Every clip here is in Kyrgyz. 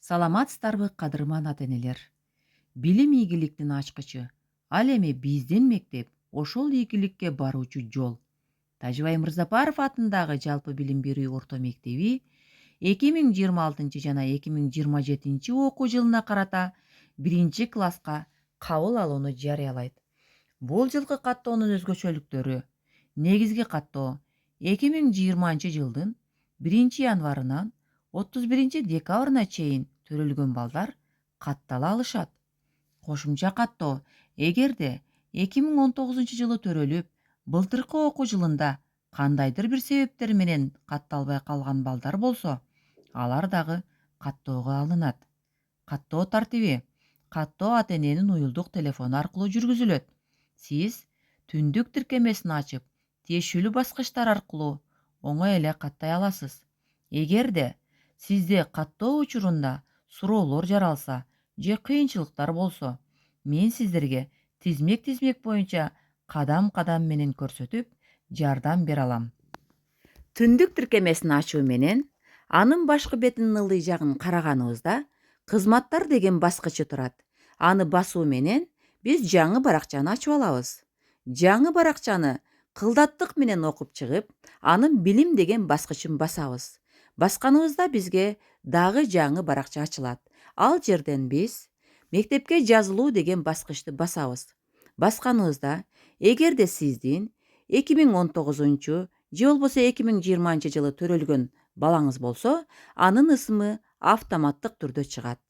Саламатсыздарбы, кадырман ата-энелер. Билим ийгиликтин ачкычы. Ал эми биздин мектеп ошол ийгиликке баруучу жол. Тажыбай Мырзапаров атындагы жалпы билим берүү орто мектеби 2026 жана 2027 окуу жылына карата 1 класска кабыл алууну жарыялайт. Бул жылкы каттоонун өзгөчөлүктөрү: негизги каттоо 2020 жылдын 1 январынан 31 декабрына чейин төрөлгөн балдар каттала алышат. Кошумча каттоо: эгерде 2019 жылы төрөлүп, былтыркы окуу жылында кандайдыр бир себептер менен катталбай калган балдар болсо, алар дагы каттоого алынат. Каттоо тартиби: каттоо ата-эненин уюлдук телефону аркылуу жүргүзүлөт. Сиз түндүк тиркемесин ачып, тиешелүү баскычтар аркылуу оңой эле каттай аласыз. Эгерде сизде каттоо учурунда суроолор жаралса же кыйынчылыктар болсо, мен сиздерге тизмек боюнча кадам менен көрсөтүп, жардам бере алам. Түндүк тиркемесин ачуу менен анын башкы бетинин ылдый жагын караганыбызда кызматтар деген баскычы турат. Аны басуу менен биз жаңы баракчаны ачып алабыз. Жаңы баракчаны кылдаттык менен окуп чыгып, анын билим деген баскычын басабыз. Басканыбызда бизге дагы жаңы баракча ачылат. Ал жерден биз мектепке жазылуу деген баскычты басабыз. Басканыбызда эгерде сиздин 2019 же болбосо 2020 жылы төрөлгөн балаңыз болсо, анын ысымы автоматтык түрдө чыгат.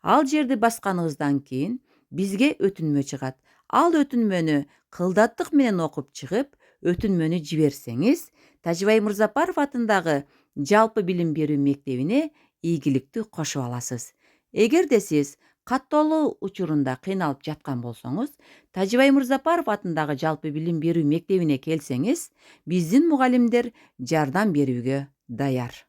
Ал жерди басканыбыздан кийин бизге өтүнмө чыгат. Ал өтүнмөнү кылдаттык менен окуп чыгып, өтүнмөнү жиберсеңиз, Тажыбай Мырзапаров атындагы жалпы билим берүү мектебине ийгиликти кошуп аласыз. Эгерде сиз каттоолоо учурунда кыйналып жаткан болсоңуз, Тажыбай Мырзапаров атындагы жалпы билим берүү мектебине келсеңиз, биздин мугалимдер жардам берүүгө даяр.